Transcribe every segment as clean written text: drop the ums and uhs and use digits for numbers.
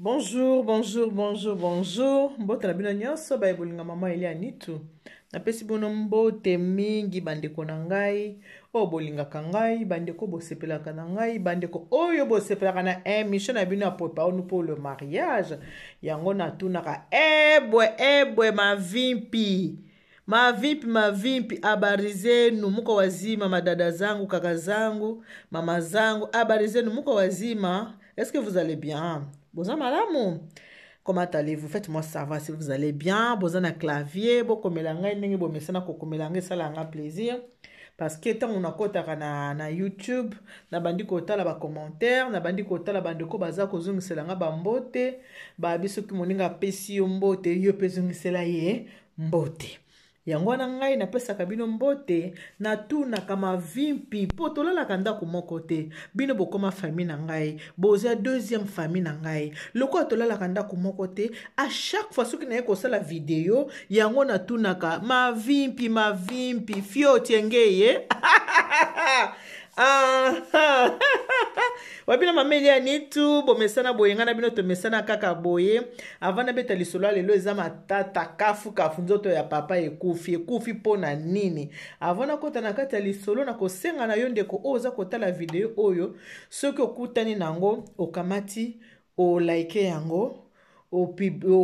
Bonjour, bonjour, bonjour, bonjour. Mbote na bino nyonso ba ebolinga mama Elia Nitu. Napesi bono mbote mingi bandeko na ngai. O bolingaka ngai, bandeko bosepelaka na ngai, bandeko oyo bosepelaka na émission na bino ya préparer nous pour le mariage. Yango natunaka ebwe mavimpi. Mavimpi habari zenu muko wazima madada zangu, kaka zangu, mama zangu, habari zenu muko wazima. Est-ce que vous allez bien? Bonjour madame. Comment allez-vous? Faites-moi savoir si vous allez bien. Bonjour un clavier, boko melanga ndenge bo mesana ko komelanga sala nga plaisir. Parce que tant on a kota na YouTube, na bandi kota la ba commentaire, na bandi kota la bandeko baza ko zungisela nga ba mbote, ba biso ki moninga pesi yo mbote, yo pezungisela ye mbote. Yango na ngai napesaka bino mbote na tuna kama vimpi po tolalaka ndako moko te bino bokoma famille na ngai bozia deuxième famille na ngai loko tolalaka ndako moko te à chaque fois soki na ye kosala video yango na tunaka mavimpi fio tiengeye wabina mama Elia Nitu bomesana boyenga na bino to mesana kaka boye avant na beta lisolo lelo eza matata kafu nzoto ya papa ekufi pona nini avant na kota na kati ya lisolo na kosenga na yo ndeko oza kotala video oyo soki okutani nango okamati o like yango o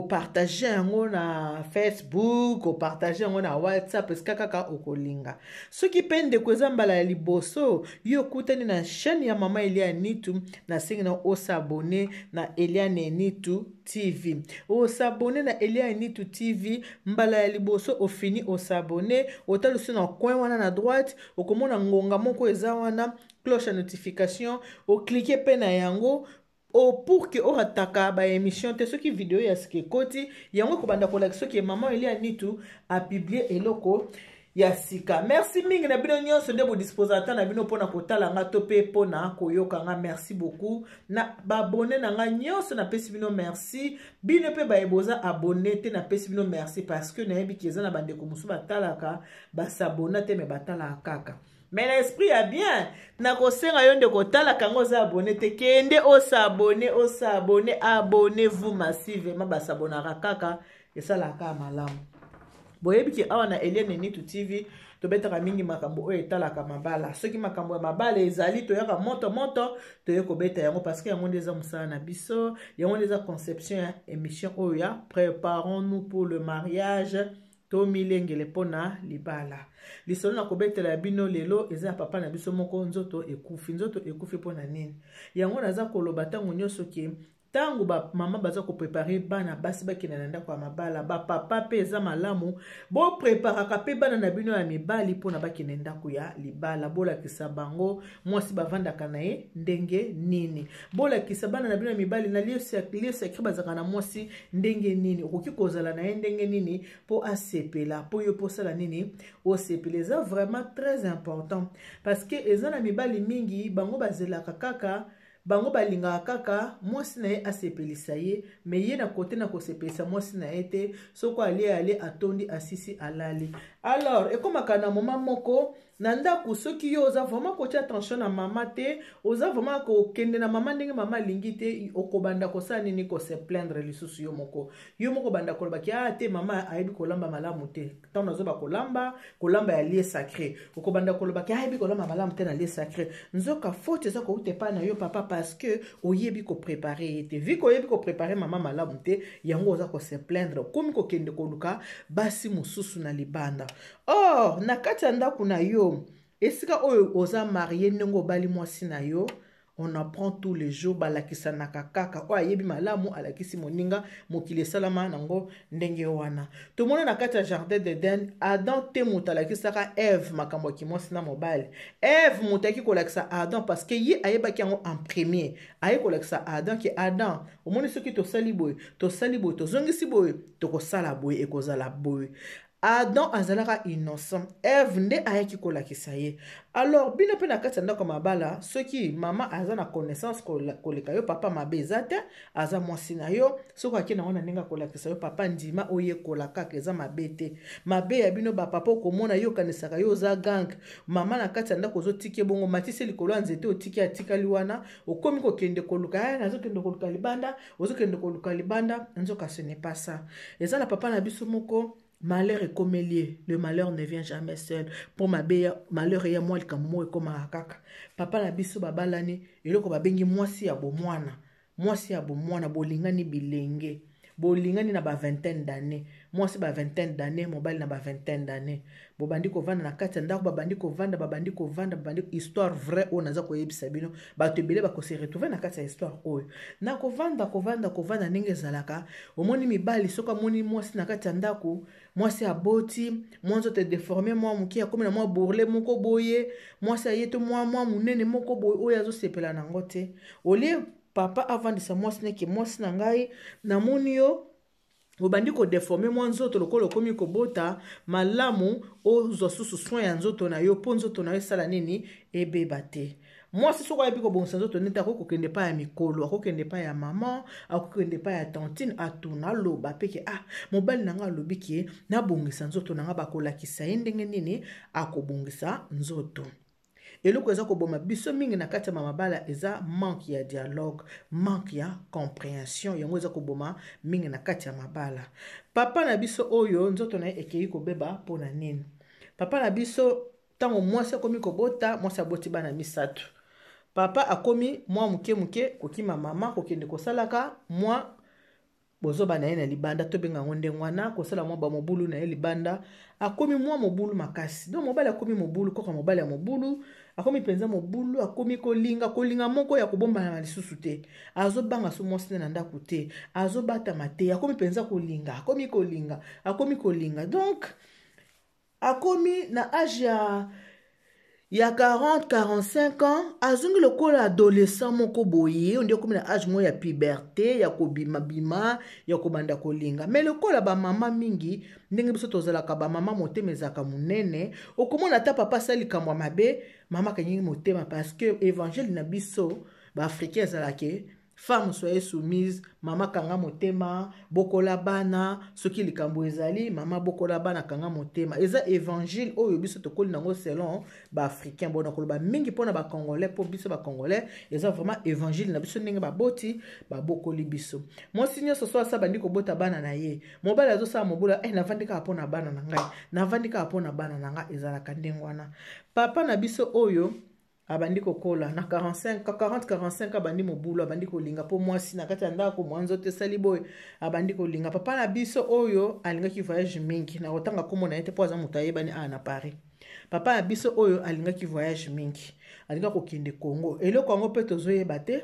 partager yango na Facebook, o partager yango na WhatsApp, eska kaka okolinga. Soki pende kweza mbala ya liboso, yo kutani na chaîne ya mama Elia Nitu, na sengi na osabone na Elia Nitu TV. Osabone na Elia Nitu TV, mbala ya liboso ofini osabone, otalusi na coin wana na droite, okomona ngonga moko eza wana, cloche à notification, o cliquer pe na yango, o pour que on ataka ba émission te soki vidéo ya ske koti yango ko banda ko like soki maman Elia Nitu a publié eloko ya sika. Merci mingi na bino nyonso nde bo disposateur na bino pona kotala nga to pe pona koyoka nga. Merci beaucoup na ba abonné na nga nyonso na pesi bino merci bino pe ba eboza abonné te na pesi bino merci parce que na yebi kieza na bande ko musu batalaka ba s'abonner te me batala kaka. Mais l'esprit est bien. Na kosenga yo nde kotala kango za abonné te kende o s'abonner, abonnez-vous massivement ba s'abonnera kaka et ça la ka malamu. Boyebi ki awa na Elia Nitu TV to betaka mingi makambo o etalaka mabala. Soki makambo ya mabala ezali to yaka moto to yeko beta yango parce que yango ndeza musala na biso, yango ndeza conception ya émission oya préparons-nous pour le mariage. To milengele pona libala lisolo na kobetela bino lelo eza papa na biso moko nzoto ekufi pona nini yango naza koloba tango nyonso ke tango ba mama baza ko préparer bana basi bakina na ndako ya mabala ba papa pe eza malamu bo préparaka pe bana na bino ya mibali pona bakina ndako ya libala bola kisa bango mwasi bavandaka na ye ndenge nini bola kisa bana na bino ya mibali na lieu secret bazaka na mwasi ndenge nini okoki kozala na ye ndenge nini po asepela po yo posala nini osepela eza vraiment très important parce que eza na mibali mingi bango bazelaka kaka bango balinga kaka mwasi na ye asepelisa ye me ye na kote na kosepelisa mwasi na ye te soko ali atondi asisi alali alors ekomaka na moma moko na ndako soki yo oza vraiment kotia attention na mama te oza vraiment kokende na mama ndenge mama alingi te okobanda kosala nini kose plaindre lisusu yo moko banda kolobaki te mama ayebi kolamba malamu te ntango nazoba kolamba ya lie sacré okobanda kolobaki ayebi kolamba malamu te na lie sacré nzoka faute eza kouta epai na yo papa parce que oyebi kopréparer ye te vi koyebi kopréparer mama malamu te yango oza kose plaindre komi kokende koluka basi mosusu na libanda. Or na kati ya ndako na yo esika oyo oza marié ndenge obali mwasi na yo on apprend tous les jours balakisa na kaka o ayebi malamu alakisi moninga mokili salama nango ndenge wana to mona na kati ya jardin d'Eden Adam te muta alakisaka Eve makambo ki mwasi na mobali Eve mutaki kolakisa Adam parce que ye ayebaki yango en premier aye kolakisa Adam ki Adam omoni soki to sali boy to zongisi boy to kosala boy ekozala boy Adam azalaka innocent. Eve nde ayaki kolakisa ye. Alors bino pe na kati ndako mabala soki mama aza na connaissance koleka yo papa mabe eza te aza mwasi na yo soko akena wana ninga kolakisa yo papa ndima oye kolaka eza mabe te. Mabe ya bino ba papa komona yo kanisaka yo za gang. Mama na kati ndako zotike bongo matise likolo nzete otiki atikali wana okomi ko kende koluka nazo kende koluka libanda ozo kende koluka libanda nzoka ce n'est pas ça. Eza la papa na biso moko. Malheur est comme lié. Le malheur ne vient jamais seul. Pour ma belle, malheur est moi comme comme kaka. Papa na biso babalani, eloko babengi mwasi ya bomwana. Mwasi ya bomwana bolingani bilenge. Bolingani na ba vingtaine d'années. Mwasi ba vingtaine d'années, mobile na ba vingtaine d'années. Bobandi ko vanda na kati ndako babandi ko vanda histoire vraie o naza ko yebisa bino. Ba to belé ba ko se retrouver na kati ya histoire o. Na ko vanda ninge zalaka. Omoni mibali soka moni mwasi na kati ndako. Mwasi aboti, mwanzo te déformé mwa muki akomi na mwa bourle moko boye, mwasi ayeto mwa munene moko boye oyo azo sepela nango te. Olie papa avandisa mwasi neke mwasi na ngai na moni yo obandi ko déformer mwa nzoto lokolo komi ko bota malamu ozo susu soin ya nzoto na yo po nzoto na yo sala nini ebeba te. Mwasi soko ayebi ko bongisa nzoto neti akokende pa ya mikolo akokende pa ya mama akokende pa ya tantine atuna loba peke mobali nanga alobi ke na bongisa nzoto nanga bakolakisa ye ndenge nini akobongisa nzoto. Eloko eza koboma biso mingi na kati ya mabala eza manque ya dialogue, manque ya compréhension yango eza koboma mingi na kati ya mabala. Papa na biso oyo nzoto na ye ekei kobeba pona nini. Papa na biso tango mwasi akomi kobota mwasi aboti bana misatu. Papa akomi mwa muke kokima mama kokende kosalaka mwa bozoba na ye na libanda to benga ngonde ngwana kosala mwa ba mobulu na ye libanda akomi mwa mobulu makasi. Donc mobali akomi mobulu koka mobali ya mobulu akomi penza mobulu akomi kolinga moko ya kobomba na lisusu te. Azobanga so mwasi na ndako te. Azobata mate akomi penza kolinga akomi kolinga. Donc akomi na âge ya 40-45 ans, azungi lokola adolescent moko boye, on dit comme na âge mo ya puberté, ya kobima bima, ya kobanda kolinga. Mais lokola ba mama mingi, ndenge biso tozalaka ba mama motema ezaka munene, okomona ta papa sali kamwa mabe, mama kanyi motema parce que évangile na biso ba africain ezalake femme soyez soumise, mama kanga motema, bokola bana, soki likambo ezali, mama bokola bana kanga motema. Eza évangile oyo biso tokoli nango selon ba africain bona koloba mingi pona ba congolais po biso ba congolais, eza vraiment évangile na biso ndenge ba boti ba bokoli biso. Mo sinyo soso sa bandi ko bota bana na ye. Mobala azo sa mobula navandika pona bana na ngai. Navandika pona bana na ngai ezala kandenge wana. Papa na biso oyo abandi kokola na 40-45 abandi mobulu abandi kolinga po mwasi na kati ya ndako mwanzo te sali boy abandi kolinga. Papa na biso oyo alingaki voyage mingi na kotanga komona ete po aza mutu ayebani na Paris. Papa na biso oyo alingaki voyage mingi alinga kokende Congo eloko yango pe tozoyeba te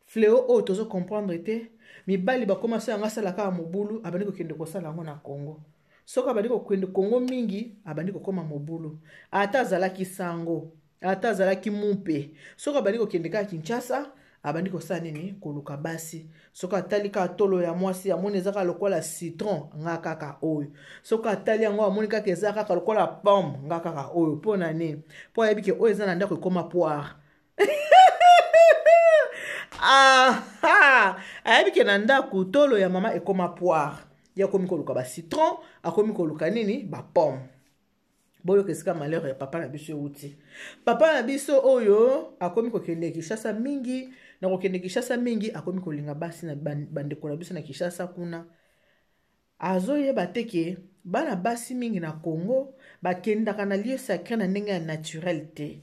fléau oyo tozo comprendre te mibali bakomasa yanga salaka mobulu abandi kokende kosala yango na Congo. Soko abandi kokende Congo mingi abandi kokoma mobulu ata azalaki sango ata azalaki mupe. Soko abandi kokende ka Kinshasa abandi kosala nini koluka basi. Soko atali ka tolo ya mwasi amoni ezaka lokola citron nga kaka oyo. Soko atali yango amoni kaka ezaka kaka lokola pomme nga kaka oyo. Pona nini po ayebi ke oyo eza na ndako ekoma poire. Ayebi ke na ndako tolo ya mama ekoma poire. Ya komi koluka ba citron akomi koluka nini ba pomme. Boyo kesika malheur ya papa na biso uti. Papa na biso oyo akomi kokende Kinshasa mingi na kokende Kinshasa mingi akomi kolinga basi na bandeko na biso na Kinshasa kuna. Azoyeba teke bana basi mingi na Congo bakendaka na lieu sacré na ndenge ya naturel te.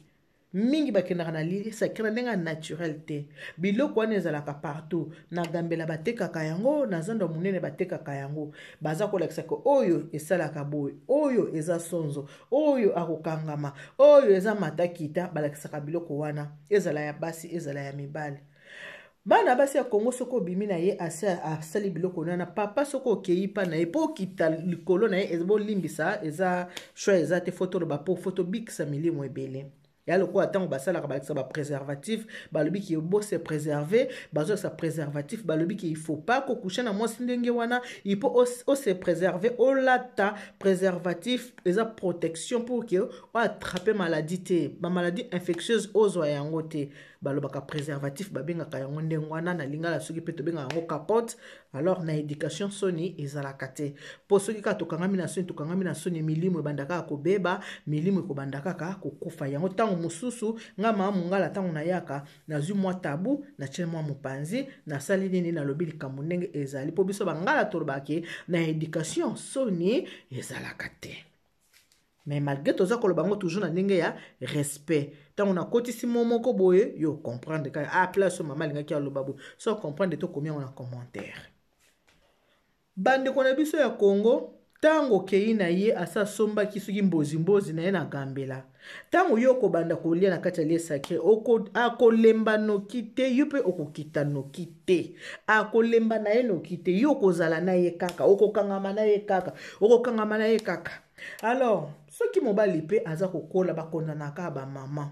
Mingi bakendaka na lieu sacré na ndenge ya naturel te. Biloko wana ezalaka partout. Na Gambela batekaka yango, na zando munene batekaka yango. Baza kolakisa ko oyo esalaka boy, oyo eza sonzo, oyo akokangama, oyo eza matakita balakisaka biloko wana. Ezala ya basi, ezala ya mibali. Bana basi ya Congo soko bimi na ye asali biloko na papa soko okei pa na ye po kita likolo na ye ezbo limbisa eza choix eza te photo ba po photo big sa milimo ebele. ya lokola tango basala ka ba préservatif balobi ki bo se préserver bazo sa préservatif balobi ki il faut pas ko coucher na mwasi ndenge wana il faut o se préserver o lata préservatif eza protection pour que o attraper maladie te ba maladie infectieuse ozwa yango te balobaka préservatif babengaka yango ndenge wana na lingala soki pe tobenga yango capote alors na éducation soni ezalaka te po soki ka tokangami na soni milimo ebandaka kobeba milimo ekobandaka kaka kokufa yango ntango mosusu nga mama mongala ntango nayaka nazwi mwa tabu natie mwa mopanzi nasali nini nalobi likambo ndenge ezali po biso bangala tolobaki na éducation soni ezalaka te. Mais malgré tout ça, on a toujours un respect. Tant on a côté mon boye, yo comprendre que ah place maman linga ki alo babu. So comprendre to combien on a commentaire. Bande ko na biso ya Congo, tango kei na ye asa somba kisuki mbozi na ye na gambela. Tango yo ko banda ko lia na kati ya sacré, oko akolemba no kite, yo pe okokita no kite. Akolemba na ye no kite, yo ko zala na ye kaka, okokangama na ye kaka, okokangama na ye kaka. Alors, ceux qui mobali pe aza kokola bakondanaka ba maman.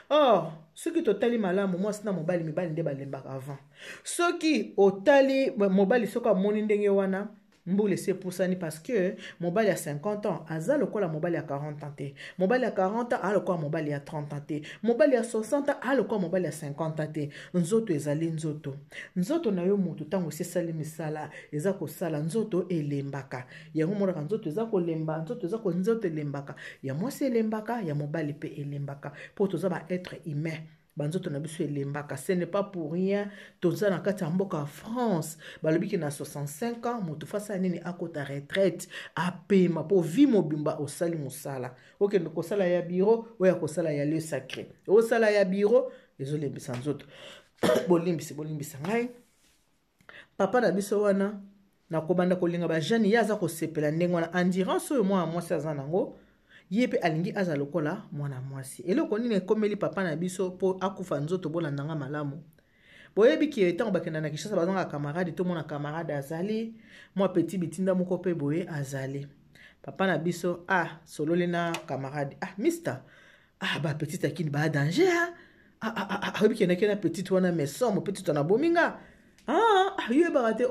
Or, ceux qui totali malamu moi sina mobali mibali nde balembaka avant. Ceux qui otali mobali soka moni ndenge wana mboule c'est pour ça ni parce que mobali a 50 ans, aza lokola mobali a 40 ans te. Mobali a 40 ans, a lokola mobali a 30 ans te. Mobali a 60 ans, a lokola mobali a 50 ans te. Nzoto ezali nzoto. Nzoto na yo mutu tango se sali misala, eza ko sala nzoto elembaka. Yango mona nzoto eza ko lemba, nzoto eza ko nzoto elembaka. Ya mwasi elembaka, ya mobali pe elembaka. Po toza ba être humain. Banzoto na biso elembaka, ce n'est pas pour rien toza na kati ya mboka France balobi ki na 65 ans moto fasa nini akota retraite apema po vi mobimba osali musala okende kosala ya bureau oya kosala ya lieu sacré osala ya bureau ezolembisa nzoto bolimbisa ngai papa na biso wana na kobanda kolinga ba jeune yaza ko sepela ndenge wana endurance oyo mwa mwasi aza nango yepe alingi aza lokola mwana mwasi eloko nini ekomeli papa na biso po akufa nzoto bolandanga malamu boyebi ki etango bakenda na Kinshasa bazanga camarade to mona camarade azali mwa petit bitinda moko pe boye azali papa na biso sololi na camarade mister ba petit akini ba danger oyebi ki na petit wana mesomo petit wana bominga yo barate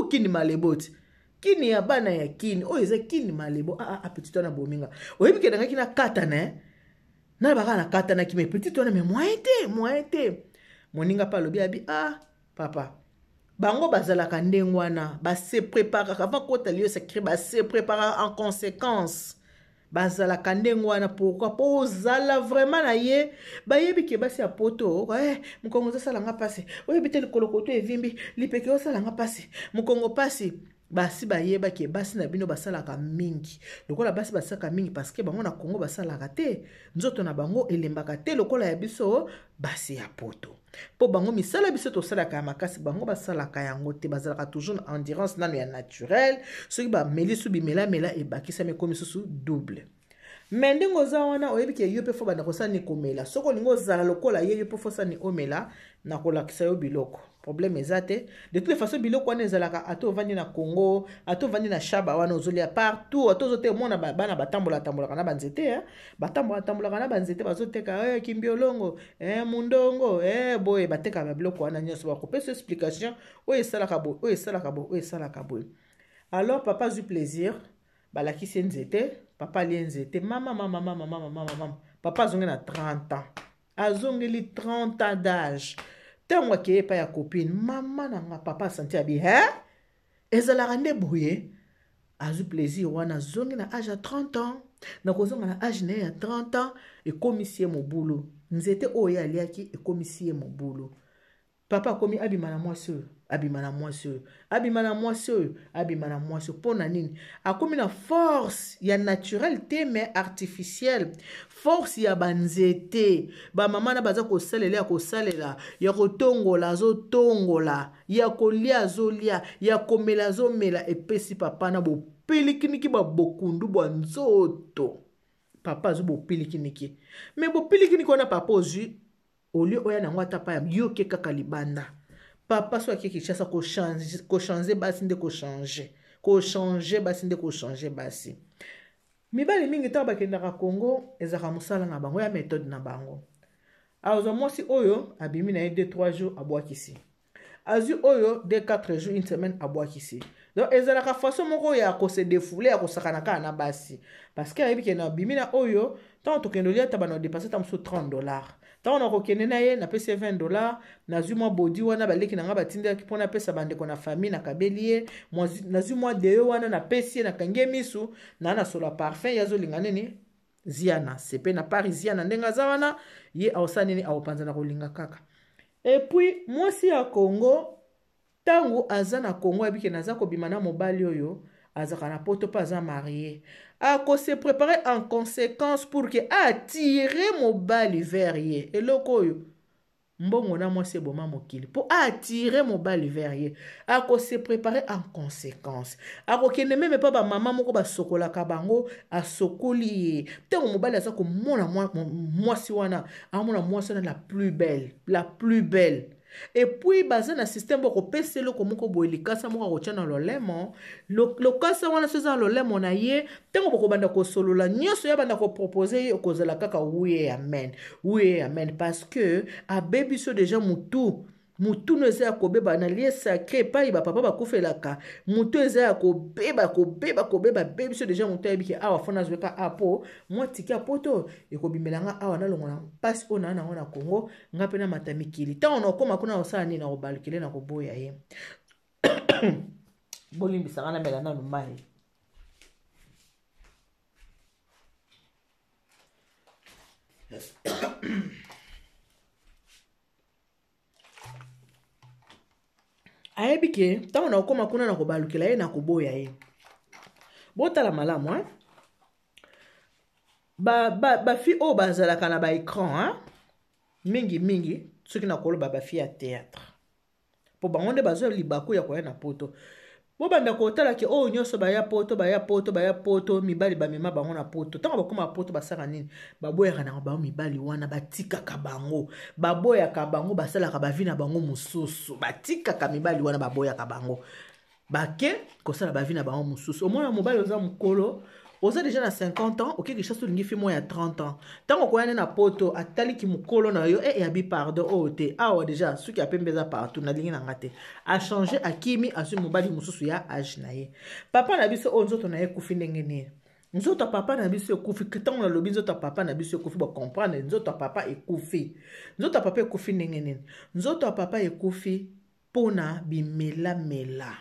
kini maleboti kini ya bana ya kini eza kini malebo petit wana bominga oyebi ke dangaki na katana na baka na katana ki me petit wana me moyen te moninga pa lobi abi papa bango bazalaka ndenge wana ba se prépare avant kota lieu sacré ba se prépare en conséquence bazalaka ndenge wana pourquoi po zala vraiment na ye bayebi ke basi ya poto mukongo zasalanga pasi oyebi te likolokoto evimbi lipeke osalanga pasi mukongo pasi basi bayeba ke basi na bino basalaka mingi lokola basi basalaka mingi parce que bango na Congo basalaka te nzoto na bango elembaka te lokola ya biso basi ya poto po bango misala biso to salaka ya makasi bango basalaka yango te bazalaka toujours en endurance nano ya naturel soki ba melisu bimela ebakisa mekomi susu double mais ndenge oza wana oyebi ke yo pe fo banda kosala ni komela soko lingo ozala lokola ye yo pe fo sala ni omela na kolakisa yo biloko problème ezate de toutes les façons biloko wana ezalaka ato vandi na Congo ato vandi na Shaba wana ozolia partout ato zote mona bana batambola na banzete batambola na banzete bazoteka kimbiolongo mundongo boye bateka ba biloko wana nyonso bakopesa explication oyo esalaka boye alors papa du plaisir balakisi nzete papa li nzete mama papa azongi na 30 ans azongeli 30 ans d'âge tango akeye pa ya copine mama nanga papa santi abi ezalaka nde boye azu plaisir wana azongi na âge ya 30 ans na kozonga na âge na ye ya 30 ans ekomisi ye mobulu nzete oyo aliaki ekomisi ye mobulu papa akomi abima na mwasi oyo pona nini akomi na force ya naturel te mais artificielle force ya banzete bamama na baza kosalela ya kotongola azotongola ya kolia azolia ya komela azomela epesi papa na bopilikiniki babokundu bwa nzoto papa azo bopilikiniki me bopilikiniki wana papa ozwi olio oya nango ata pa yo ke kaka libanda papa so akiki chasa ko changer basi nde ko changer basi mibali mingi ntango bakendaka Congo ezaka mosala na bango ya méthode na bango. Azwa mwasi oyo abimi na ye 2-3 jours abwakisi. Azwi oyo 2-4 jours une semaine abwakisi. Donc ezalaka façon moko ya ko se défouler ya ko sakana ka na basi. Parce que ayebi ke na abimi na oyo tant tokendo lia tabana dépasser tam so $30. Tant on ko kende na ye na pesa $20 nazwi mwa bodi wana baleki na nga batinde ki pona pesa bandeko na famille na kabelie nazwi mwa deyo wana na pesi na kange misu na solo parfum yazo lingane ni ziana sepe na parisiana ndenga za wana ye aosa nini aopanza na kolinga kaka. Et puis mwasi ya Congo tango aza na Congo abike naza kobima na mobali oyo azaka na poto pa aza marié ako se préparer en conséquence pour que attirer mobali vers ye eloko oyo mbongo na mwasi eboma mokili po attirer mobali vers ye ako se préparer en conséquence ako kende meme pa ba mama moko basokolaka bango asokoli ye tango mobali aza komona mwasi wana amona mwasi wana la plus belle. Et puis baza na système boko peselo ko moko boelikasa moko ko tshana lolemo lokasa wana seza lolemo na ye tango boko banda ko solola nyoso ya banda ko proposer ye kozala kaka oui amen parce que a baby so déjà mutu no eza ya kobeba na lie sacré epai bapapa bakufelaka mutu eza ya kobeba bebi so deja mutu ayebiki awa fona azweka apo mwa tiki ya poto ekobimelanga awa nalongola mpasi oyo naa nango na Congo nga mpe na mata mikili ntango nakoma kuna osala nini na kobalukele na koboya ye bolimbisanga na mela nanu mai ayebi ke ntango nakokoma kuna na kobalukela ye na koboya ye botala malamu bafi oyo bazalaka na baécran mingi soki nakoloba bafi ya théâtre po bango nde bazwa libaku ya koya na poto bobanda kotala ke oyo nyonso baya poto mibali bamema bango na poto ntango bakoma poto basaka nini baboyaka na bango mibali wana batikaka bango baboyaka bango basalaka bavi na bango mosusu batikaka mibali wana baboyaka bango bake kosala bavi na bango mosusu omona mobali oza mokolo oza déjà na 50 ans okeki chasse olingi fi mo ya 30 ans ntango koyane na poto ataliki mokolo na yo yabi pardon oyo te awa déjà soki apembe eza partout nalingi na nga te achange akimi azwi mobali mosusu ya age na ye papa na biso oyo nzoto na ye ekufi ndenge nini nzoto ya papa na biso ekufi ntango nalobi nzoto ya papa na biso ekufi bacomprendre nzoto ya papa ekufi nzoto ya papa ekufi ndenge nini nzoto ya papa ekufi mpona bimelamela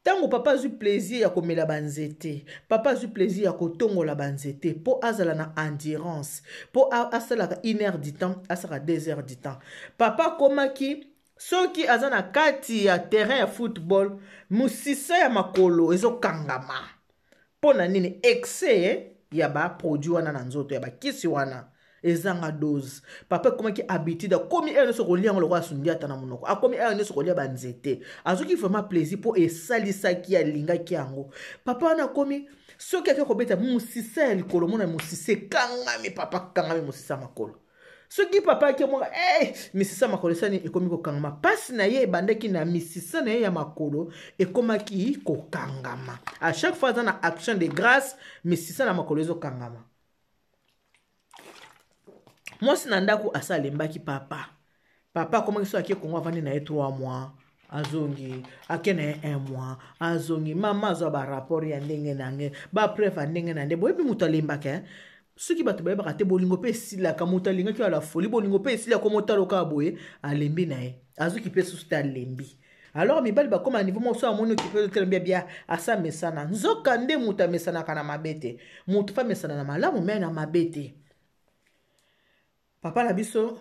tango papa azwi plaisir ya komela banzete papa azwi plaisir ya kotongola banzete po azala na endurance po asalaka 1 heure du temps asalaka 2 heures du temps papa komaki soki aza na kati ya terrain ya football musisa ya makolo ezokangama mpona nini excès ya baproduit wana na nzoto ya bakisi wana ezanga dose papa komaki habitude akomi ere nyonso kolia yango lokola asundi ata na monoko akomi ere nyonso kolia banzete azoki vraiment plaisir mpo esalisaki alingaki yango papa wana akomi soki ake kobeta musisa ya likolo mona musisa ekangami papa kangami musisa makolo soki papa ake monga misisa makolo esani ekomi kokangama pasi na ye ebandaki na misisa na ye ya makolo ekomaki kokangama à chaque fois aza na action de grâce misisa na makolo ezokangama mwasi na ndako asalembaki papa akomaki so ake Kongo avandi na ye 3 mois azongi ake na ye 1 mois azongi mama azwa barapport ya ndenge nange bapreuve ya ndenge na nde boyebi moto alembaki soki bato bayebaka te bolingo mpe esilaka moto alingaki ala foli bolingo mpe esili akoma otaloka boye alembi na ye azoki mpe susu te alembi alors mibali bakoma niveau moso amoni okipe otelembi bia asa mesana nzoka nde moto amesanaka na mabe te moto fa amesana na malamu me na mabe te papa na biso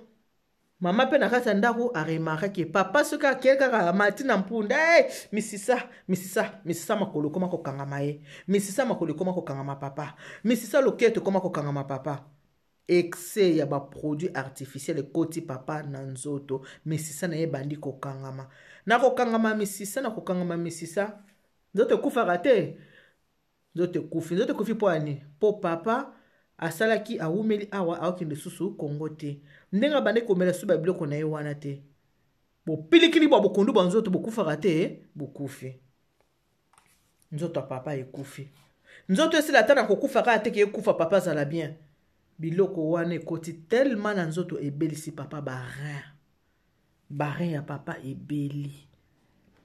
mama pe na kati ya ndako aremarkaki papa soki akei kaka mati na mpunda misisa makolo ekoma kokangama ye misisa makolo ekoma kokangama papa misisa loketo ekoma kokangama papa excès ya baproduit artificiel ekoti papa na nzoto misisa na ye bandi kokangama na kokangama misisa nzoto ekufaka te nzoto ekufi mpo ani mpo papa asalaki awumeli awa aokende susu Kongo te ndenga bande komela su ba biloko na ye wana te bopilikili bwa bokundu bwa nzoto bokufaka te bokufi nzoto ya papa ekufi nzoto esila ata na kokufa kaka te ke ekufa papa azala bien biloko wana ekoti tellement na nzoto ebelisi papa barin ya papa ebeli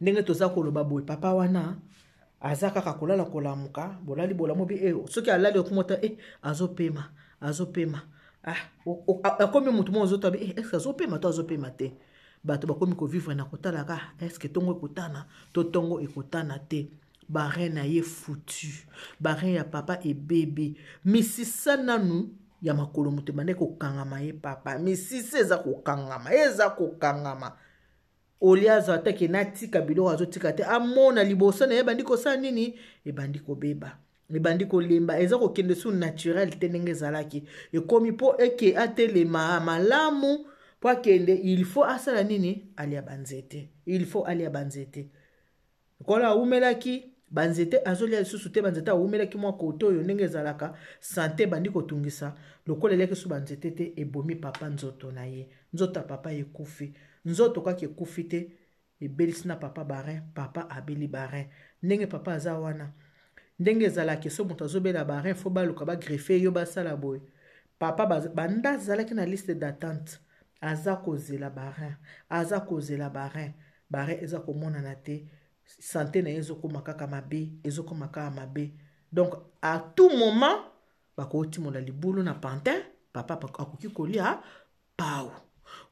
ndenge toza koloba boye papa wana aza kaka kolala kolamuka bolali bolamu bi soki alali okumota azopema akomi mutu mo nzoto abi est-ce azopema to azopema te bato bakomi kovivre na kotalaka est-ce tongo ekotana to tongo ekotana te barin na ye foutu barin ya papa ebebe misisa nanu ya makolo mutu bande kokangama ye papa misisa eza kokangama olia azata ke natika biloko azotika te amona liboso na ye bandi kosala nini ebandi kobeba ebandi kolemba eza kokende su naturel te ndenge ezalaki ekomi mpo eke atelema malamu po akende il faut asala nini alia banzete kola aumelaki banzete azolia lisusu te banzete aumelaki mwa kote oyo ndenge ezalaka sante bandi kotungisa lokola eliaki su banzete te ebomi papa nzoto na ye nzoto ya papa ekufi nzoto kaka ekufi te ebelisi na papa barin papa abeli barin ndenge papa aza wana ndenge ezalaki so moto azobela barin fo baluka bagrefe yo basala boye papa banda azalaki na liste d'attente aza kozela barin barin eza komonana te santé na ye ezokoma kaka mabe donc à tout moment bakotimola libulu na pantin papa akoki kolia pau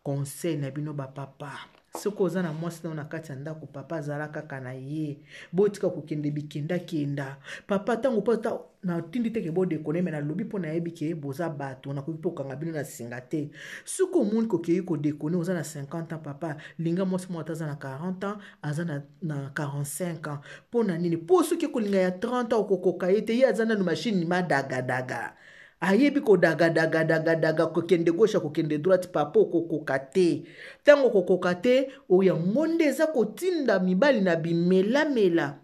conseil na bino bapapa soki oza na mwasi na kati ya ndako papa azala kaka na ye botika kokende bikenda papa ntango mpo na tindi teke bodekone me nalobi mpo nayebi ke boza bato nakoki mpe kokanga bino na singa te soki omoni kokei kodekone oza na 50 ans papa linga mwasi moko ata aza na 40 ans aza na 45 ans mpo na nini mpo soki kolinga ya 30 ans okokoka ye te ye aza nanu mashine madagadaga ayebi kodagadaga kokende gauche kokende droite papa okokoka te ntango okokoka te oyango nde eza kotinda mibali na bimelamela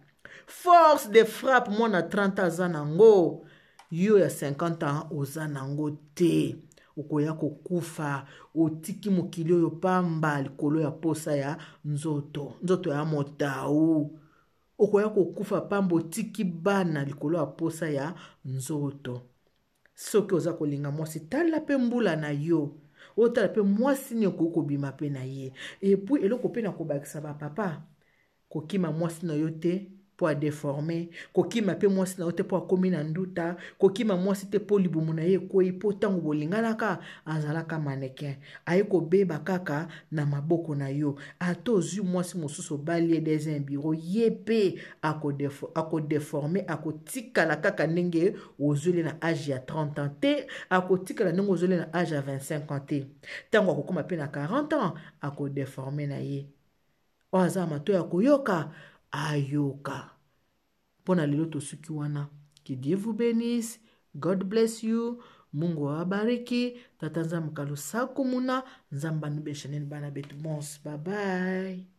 force de frappe mwana 30 aza nango yo ya 50 ans oza nango te okoya kokufa otiki mokili oyo pamba likolo ya posa ya nzoto ya motau okoya kokufa pamba otiki bana likolo ya posa ya nzoto soki oza kolinga mwasi tala pe mbula na yo otala pe mwasi ni okoki kobima pe na ye epui eloko pe na kobakisa bapapa kokima mwasi na yo te po adeforme kokima pe mwasi na yo te po akomi na nduta kokima mwasi te po libumu na ye ekwei po ntango bolinganaka azalaka mannequin aye kobeba kaka na maboko na yo ata ozwi mwasi mosusu obalie des un bureau ye pe akodeforme akotikala kaka ndenge ozweli na age ya 30 ans te akotikala ndenge ozweli na age ya 25 ans te ntango akokoma pe na 40 ans akodeforme na ye oyo aza mato ya koyoka ayoka pona lelo tosuki wana que Dieu vous bénisse, God bless you, Mungu awabariki, tata nzambe kalusaku muna nzamba nubeshaneni bana betu mons, bye bye.